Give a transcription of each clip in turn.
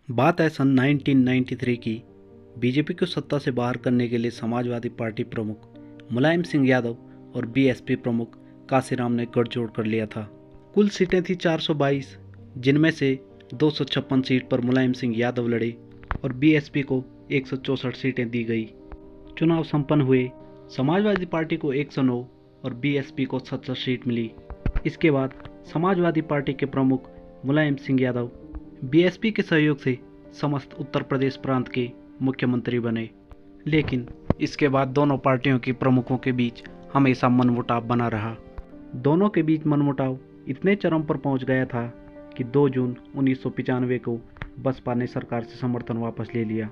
बात है सन 1993 की। बीजेपी को सत्ता से बाहर करने के लिए समाजवादी पार्टी प्रमुख मुलायम सिंह यादव और बीएसपी प्रमुख काशीराम ने गठजोड़ कर लिया था। कुल सीटें थी 422, जिनमें से 256 सीट पर मुलायम सिंह यादव लड़े और बीएसपी को 164 सीटें दी गई। चुनाव संपन्न हुए। समाजवादी पार्टी को 109 और बीएसपी को 67 सीट मिली। इसके बाद समाजवादी पार्टी के प्रमुख मुलायम सिंह यादव बीएसपी के सहयोग से समस्त उत्तर प्रदेश प्रांत के मुख्यमंत्री बने। लेकिन इसके बाद दोनों पार्टियों के प्रमुखों के बीच हमेशा मनमुटाव बना रहा। दोनों के बीच मनमुटाव इतने चरम पर पहुंच गया था कि 2 जून 1995 को बसपा ने सरकार से समर्थन वापस ले लिया।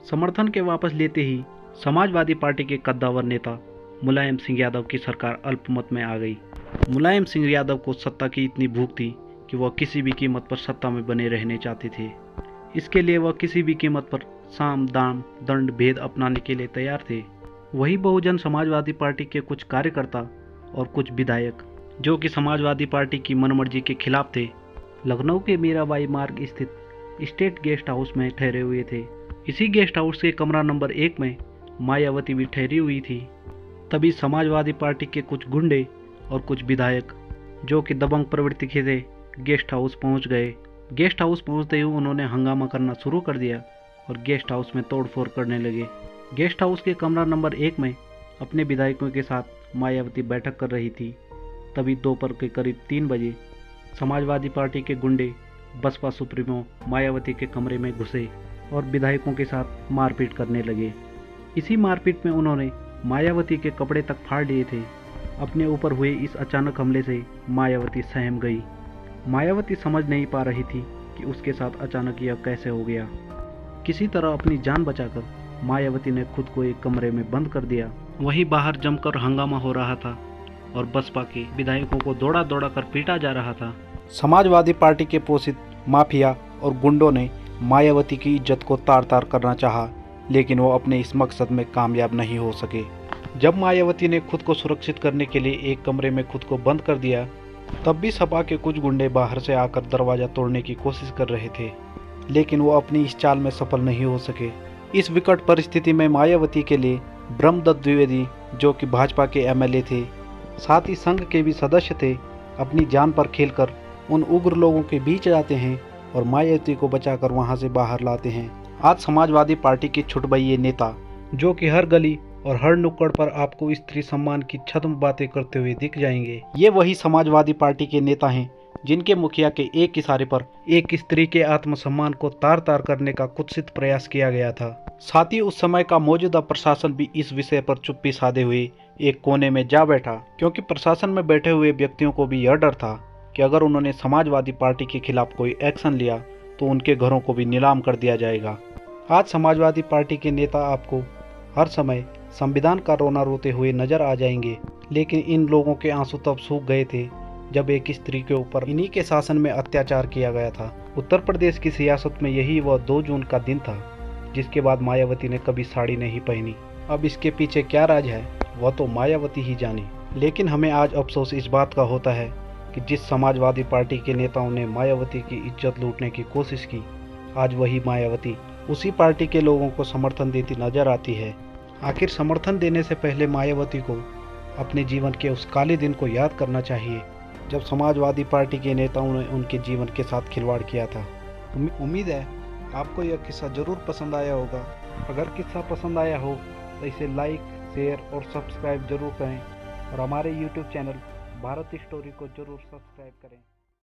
समर्थन के वापस लेते ही समाजवादी पार्टी के कद्दावर नेता मुलायम सिंह यादव की सरकार अल्पमत में आ गई। मुलायम सिंह यादव को सत्ता की इतनी भूख थी कि वह किसी भी कीमत पर सत्ता में बने रहने चाहते थे। इसके लिए वह किसी भी कीमत पर साम दाम दंड भेद अपनाने के लिए तैयार थे। वही बहुजन समाजवादी पार्टी के कुछ कार्यकर्ता और कुछ विधायक, जो कि समाजवादी पार्टी की मनमर्जी के खिलाफ थे, लखनऊ के मीराबाई मार्ग स्थित स्टेट गेस्ट हाउस में ठहरे हुए थे। इसी गेस्ट हाउस के कमरा नंबर 1 में मायावती भी ठहरी हुई थी। तभी समाजवादी पार्टी के कुछ गुंडे और कुछ विधायक, जो कि दबंग प्रवृत्ति के थे, गेस्ट हाउस पहुंच गए। गेस्ट हाउस पहुंचते ही उन्होंने हंगामा करना शुरू कर दिया और गेस्ट हाउस में तोड़फोड़ करने लगे। गेस्ट हाउस के कमरा नंबर 1 में अपने विधायकों के साथ मायावती बैठक कर रही थी। तभी दोपहर के करीब 3 बजे समाजवादी पार्टी के गुंडे बसपा सुप्रीमो मायावती के कमरे में घुसे और विधायकों के साथ मारपीट करने लगे। इसी मारपीट में उन्होंने मायावती के कपड़े तक फाड़ लिए थे। अपने ऊपर हुए इस अचानक हमले से मायावती सहम गई। मायावती समझ नहीं पा रही थी कि उसके साथ अचानक यह कैसे हो गया। किसी तरह अपनी जान बचाकर मायावती ने खुद को एक कमरे में बंद कर दिया। वहीं बाहर जमकर हंगामा हो रहा था और बसपा के विधायकों को दौड़ा दौड़ा कर पीटा जा रहा था। समाजवादी पार्टी के पोषित माफिया और गुंडों ने मायावती की इज्जत को तार तार करना चाहा, लेकिन वो अपने इस मकसद में कामयाब नहीं हो सके। जब मायावती ने खुद को सुरक्षित करने के लिए एक कमरे में खुद को बंद कर दिया, तब भी सपा के कुछ गुंडे बाहर से आकर दरवाजा तोड़ने की कोशिश कर रहे थे, लेकिन वो अपनी इस चाल में सफल नहीं हो सके। इस विकट परिस्थिति में मायावती के लिए ब्रह्मदत्त द्विवेदी, जो कि भाजपा के एमएलए थे, साथ ही संघ के भी सदस्य थे, अपनी जान पर खेलकर उन उग्र लोगों के बीच जाते हैं और मायावती को बचाकर वहां से बाहर लाते हैं। आज समाजवादी पार्टी के छुटभइये नेता, जो कि हर गली और हर नुक्कड़ पर आपको स्त्री सम्मान की छद्म बातें करते हुए दिख जाएंगे, ये वही समाजवादी पार्टी के नेता हैं जिनके मुखिया के एक इशारे पर एक स्त्री के आत्मसम्मान को तार तार करने का कुत्सित प्रयास किया गया था। साथ ही उस समय का मौजूदा प्रशासन भी इस विषय पर चुप्पी साधे हुए एक कोने में जा बैठा, क्योंकि प्रशासन में बैठे हुए व्यक्तियों को भी यह डर था कि अगर उन्होंने समाजवादी पार्टी के खिलाफ कोई एक्शन लिया तो उनके घरों को भी नीलाम कर दिया जाएगा। आज समाजवादी पार्टी के नेता आपको हर समय संविधान का रोना रोते हुए नजर आ जाएंगे, लेकिन इन लोगों के आंसू तब सूख गए थे जब एक स्त्री के ऊपर इन्हीं के शासन में अत्याचार किया गया था। उत्तर प्रदेश की सियासत में यही वह 2 जून का दिन था जिसके बाद मायावती ने कभी साड़ी नहीं पहनी। अब इसके पीछे क्या राज है वह तो मायावती ही जाने। लेकिन हमें आज अफसोस इस बात का होता है कि जिस समाजवादी पार्टी के नेताओं ने मायावती की इज्जत लूटने की कोशिश की, आज वही मायावती उसी पार्टी के लोगों को समर्थन देती नजर आती है। आखिर समर्थन देने से पहले मायावती को अपने जीवन के उस काले दिन को याद करना चाहिए जब समाजवादी पार्टी के नेताओं ने उनके जीवन के साथ खिलवाड़ किया था। उम्मीद है आपको यह किस्सा जरूर पसंद आया होगा। अगर किस्सा पसंद आया हो तो इसे लाइक, शेयर और सब्सक्राइब जरूर करें और हमारे यूट्यूब चैनल भारत स्टोरी को जरूर सब्सक्राइब करें।